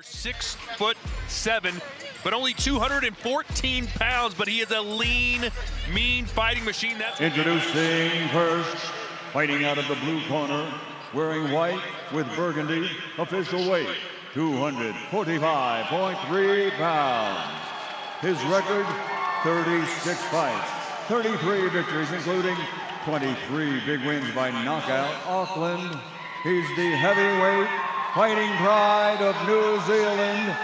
6'7", but only 214 pounds, but he is a lean, mean fighting machine. That's introducing first, fighting out of the blue corner, wearing white with burgundy, official weight, 245.3 pounds. His record, 36 fights, 33 victories, including 23 big wins by knockout. Auckland, he's the heavyweight fighting pride of New Zealand,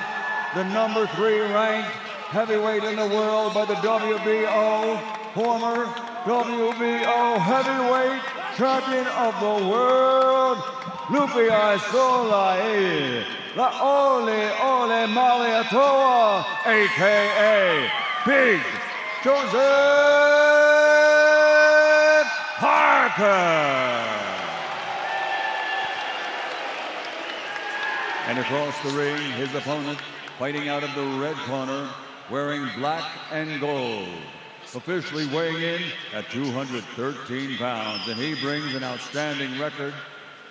the number 3 ranked heavyweight in the world by the WBO, former WBO heavyweight champion of the world, Lupesoliai La'auliolemalietoa, a.k.a. Big Joseph Parker. And across the ring, his opponent, fighting out of the red corner, wearing black and gold, officially weighing in at 213 pounds, and he brings an outstanding record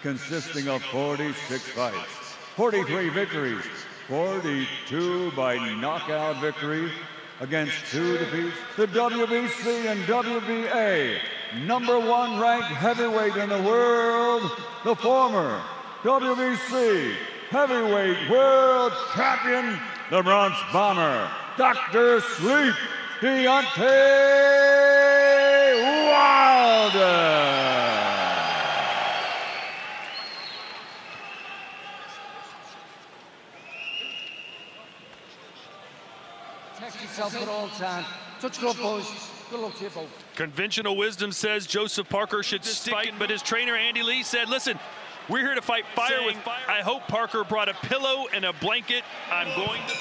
consisting of 46 fights, 43 victories, 42 by knockout victory against 2 defeats. The WBC and WBA number 1 ranked heavyweight in the world, the former WBC heavyweight world champion, the Bronx Bomber, Dr. Sleep, Deontay Wilder. Protect yourself at all times. Touch glove, boys. Good luck to you both. Conventional wisdom says Joseph Parker should stick, but his trainer Andy Lee said, listen, we're here to fight fire with fire. I hope Parker brought a pillow and a blanket. I'm going to...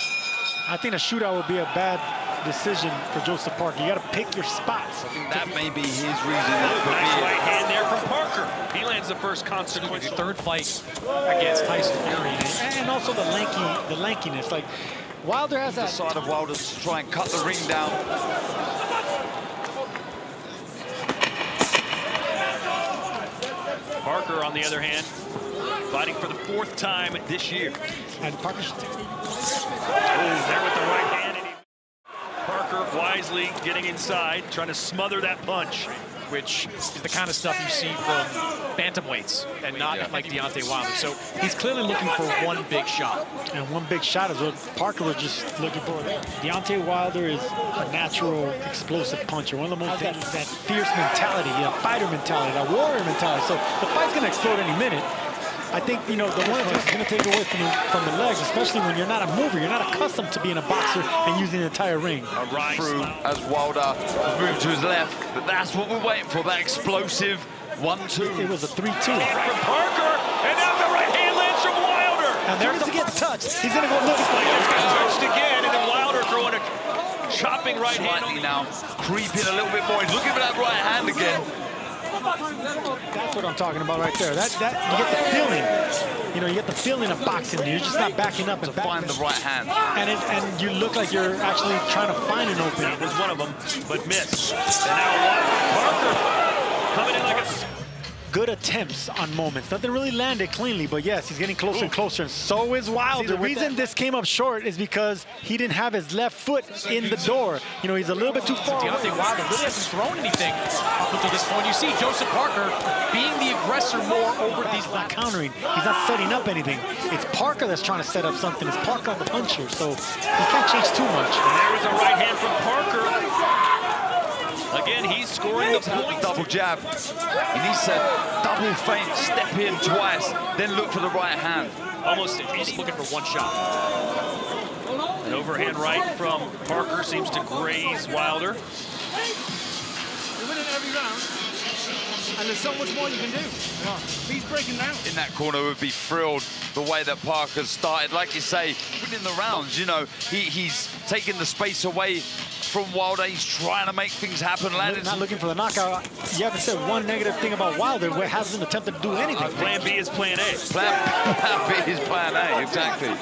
I think a shootout would be a bad decision for Joseph Parker. You got to pick your spots. I think that may be his reason. Nice right hand there from Parker. He lands the first consequential. Third fight against Tyson Fury. And also the lankiness. Like, Wilder has that... The side of Wilder to try and cut the ring down. Parker, on the other hand, fighting for the 4th time this year. And Parker should there with the right hand. And Parker wisely getting inside, trying to smother that punch. Which is the kind of stuff you see from bantamweights and not like Deontay Wilder. So he's clearly looking for one big shot. And one big shot is what Parker was just looking for there. Deontay Wilder is a natural explosive puncher. One of the most that fierce mentality, that fighter mentality, that warrior mentality. So the fight's going to explode any minute. I think, you know, the one thing is going to take away from the legs, especially when you're not a mover. You're not accustomed to being a boxer and using the entire ring. Through as Wilder moved to his left, but that's what we're waiting for, that explosive 1-2. It was a 3-2. From Parker, and now the right hand lands from Wilder. And there's the get touched. He's going to go look for it. Got touched again, and then Wilder throwing a chopping right hand. Now creeping a little bit more. He's looking for that right hand again. That's what I'm talking about right there. That you get the feeling. You know, you get the feeling of boxing. You're just not backing up and find the right hand. And you look like you're actually trying to find an opening. It was one of them, but missed. And now Parker coming in like a... Good attempts on moments. Nothing really landed cleanly, but yes, he's getting closer and closer, and so is Wilder. The reason this came up short is because he didn't have his left foot in the door. You know, he's a little bit too far. Deontay Wilder really hasn't thrown anything up until this point. You see Joseph Parker being the aggressor more over these... He's not countering. He's not setting up anything. It's Parker that's trying to set up something. It's Parker on the puncher, so he can't change too much. And there was a right hand from Parker. Again, he's scoring the point. Double jab. He needs to double feint, step in twice, then look for the right hand. Almost he's looking for one shot. An overhand right from Parker seems to graze Wilder. You're winning every round, and there's so much more you can do. He's breaking down. In that corner would be thrilled the way that Parker's started. Like you say, winning the rounds, you know, he's taking the space away from Wilder. He's trying to make things happen. Not looking for the knockout. You haven't said one negative thing about Wilder, where hasn't attempted to do anything. Plan B is plan A. Plan B is plan A, exactly.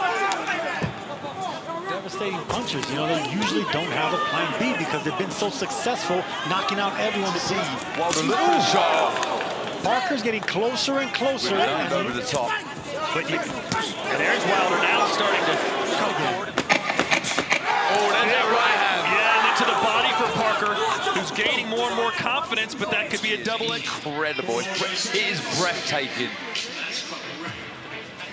Devastating punches. You know, they usually don't have a plan B because they've been so successful knocking out everyone to see. Wilder look for the shot. Parker's getting closer and closer. Over the top. And there's Wilder now starting to confidence, but that could be a double-edged. Incredible. It is breathtaking.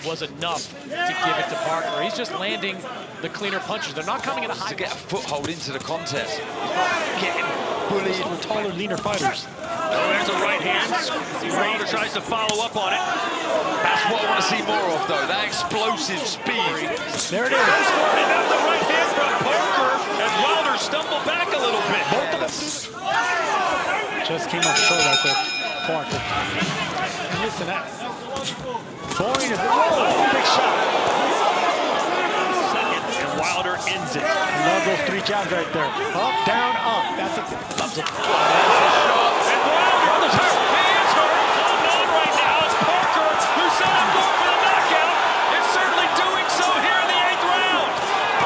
Was enough to give it to Parker. He's just landing the cleaner punches. They're not coming in a high. To get a foothold into the contest. He's not getting bullied. We're taller, leaner fighters. Oh, there's a right hand. Wilder tries to follow up on it. That's what I want to see more of, though. That explosive speed. There it is. And that's the right hand from Parker as Wilder stumbled back a little bit. Just came up short right there, Parker. And listen, that Boyne is big shot. Second, and Wilder ends it. Love those 3 jabs right there. Up, down, up. That's a thumbs up. And Wilder's hurt. He is hurt. Holding on right now is Parker, who set up going for the knockout. Is certainly doing so here in the 8th round.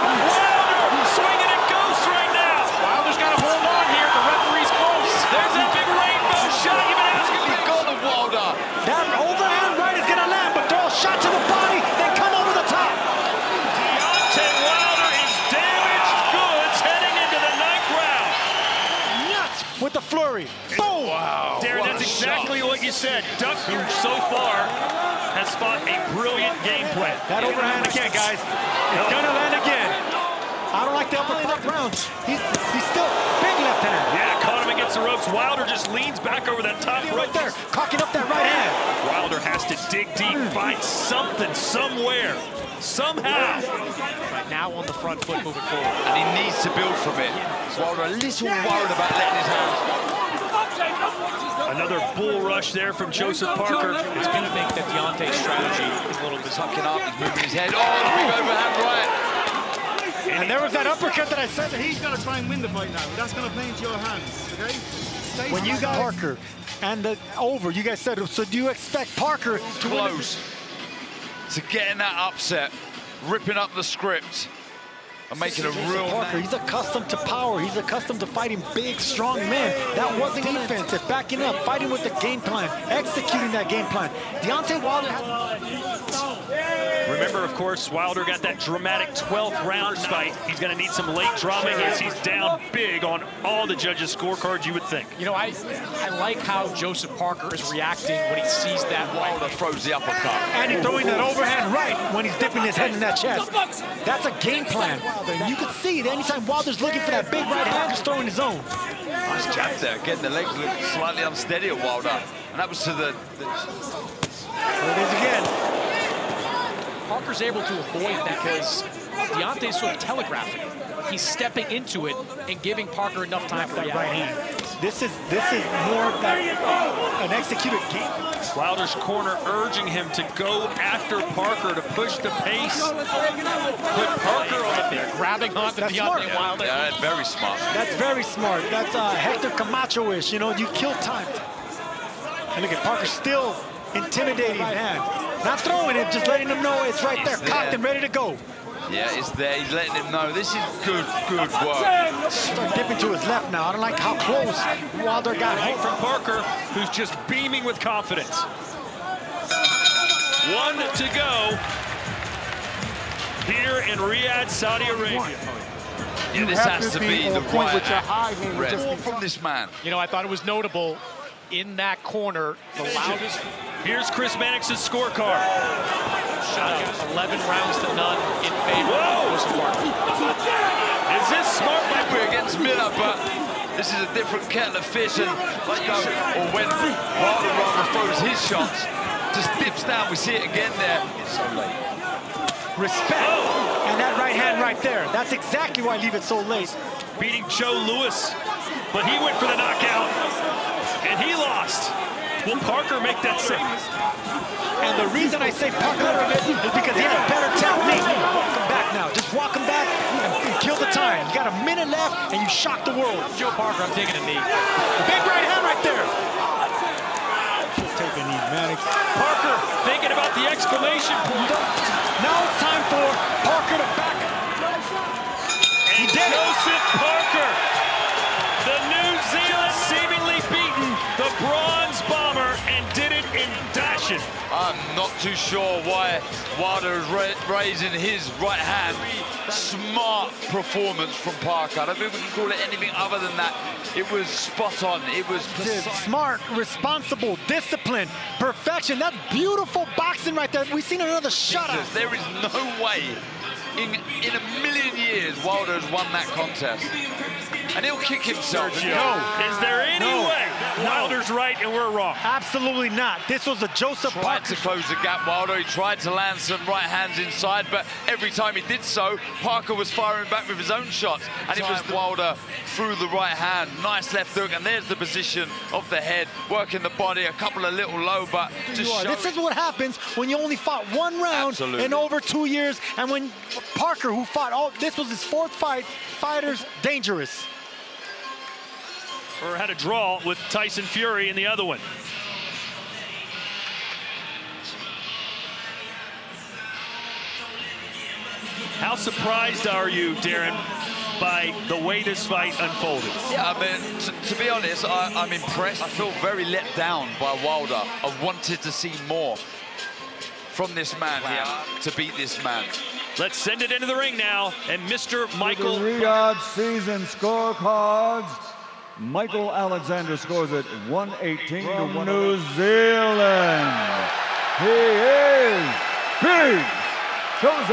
Wilder swinging at ghosts right now. Wilder's got to hold on here. The referee's close. There's that big rainbow shot. You've been asking He got the Wilder. That overhand right is going to land, but throw a shot to the body, then come over the top. Deontay Wilder is damaged goods heading into the 9th round. Nuts with the flurry. Boom. Wow. Darren, that's exactly what you said. Duck, who so far has fought a brilliant game plan. That overhand again, guys. It's going to land again. I don't like the uppercut rounds. He's still big left hand. Yeah, caught him against the ropes. Wilder just leans back over that top rope. Right there, cocking up that right hand. Wilder has to dig deep, find something, somewhere, somehow. Right now on the front foot moving forward. And he needs to build from it. Wilder a little worried about letting his hands go. Another bull rush there from Joseph Parker. It's going to make that Deontay strategy a little bit Tucking up, he's moving his head. Oh, the big overhand right. And there was that uppercut that I said that He's got to try and win the fight now. That's going to play into your hands, okay? when you got Parker and the over, you guys said, so do you expect Parker to Close to getting that upset, ripping up the script, and making a real Parker, he's accustomed to power. He's accustomed to fighting big, strong men. That wasn't defensive, backing up, fighting with the game plan, executing that game plan. Deontay Wilder Remember, of course, Wilder got that dramatic 12th round fight. He's going to need some late drama here. He's down big on all the judges' scorecards, you would think. You know, I like how Joseph Parker is reacting when he sees that Wilder throws the uppercut. and he's throwing that overhand right when he's dipping his head in that chest. That's a game plan. And you can see that anytime Wilder's looking for that big right hand, he's throwing his own. Nice jab there. Again, the legs look slightly unsteady at Wilder. And that was to the... There it is again. Parker's able to avoid that because Deontay's sort of telegraphing. He's stepping into it and giving Parker enough time for That that right hand. This is more of that an executed game. Wilder's corner urging him to go after Parker to push the pace. Put Parker on there. grabbing onto That's Deontay smart. Wilder. Yeah, that's very smart. That's very smart. That's Hector Camacho-ish. You know, you kill time. And look at Parker still intimidating right hand. Not throwing it, just letting him know it's right there, cocked and ready to go. Yeah, it's there. He's letting him know this is good work. Start dipping to his left now. I don't like how close Wilder got Right home from Parker, who's just beaming with confidence. 1 to go here in Riyadh, Saudi Arabia. Yeah, this has to be the right with your high hand. red from this man. You know, I thought it was notable in that corner, the loudest Here's Chris Mannix's scorecard. shot, 11 rounds to none in favor of Joseph Parker. Is this smart? We're against Miller, but this is a different kettle of fish. And like you said, or when Wilder throws his shots, just dips down. We see it again there. It's so late. respect. And that right hand right there. That's exactly why I leave it so late. Beating Joe Louis, but he went for the knockout, and he lost. Will Parker make that save? And the reason I say Parker is because he has better technique. Walk him back now. Just walk him back and kill the time. You got a minute left, and you shock the world. Joe Parker, I'm taking a knee. Big right hand right there. She'll take a knee, Mannix. Parker thinking about the exclamation point. Now it's time for Parker to back. He did. Joseph Parker, the New Zealand seemingly beaten the Bronze Bomber and did it in dashing. I'm not too sure why Wilder is raising his right hand. Smart performance from Parker. I don't think we can call it anything other than that. It was spot on. It was smart, responsible, disciplined, perfection. That's beautiful boxing right there. We've seen another shutout. There is no way in a million years Wilder has won that contest. And he'll kick himself. Is there any way Wilder's right and we're wrong? Absolutely not. This was a Joseph Tried Parker. to close the gap, Wilder. He tried to land some right hands inside, but every time he did so, Parker was firing back with his own shots. And it was Wilder through the right hand. Nice left hook, and there's the position of the head, working the body, a couple of little low, but just This is what happens when you only fought one round in over 2 years, and when Parker, who fought, this was his 4th fight, fighters dangerous. Or had a draw with Tyson Fury in the other one. How surprised are you, Darren, by the way this fight unfolded? Yeah, I mean, to be honest, I'm impressed. I feel very let down by Wilder. I wanted to see more from this man here to beat this man. Let's send it into the ring now, and Mr. Michael. The Riyadh season scorecards. Michael Alexander scores it 118 to 1. New Zealand. He is Big Joseph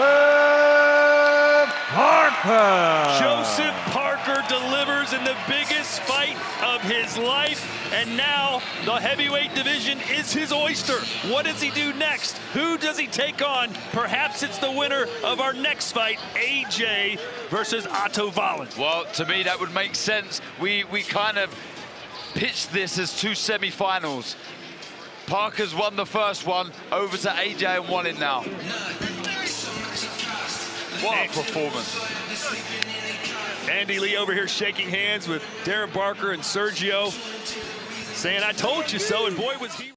Parker. Joseph Parker delivers in the biggest fight of his life, and now the heavyweight division is his oyster. What does he do next? Who does he take on? Perhaps it's the winner of our next fight, AJ versus Otto Wallen. Well, to me, that would make sense. We kind of pitched this as 2 semi-finals. Parker's won the first one, over to AJ and won it now. What a performance. Andy Lee over here shaking hands with Darren Barker and Sergio, saying, I told you so, and boy was he.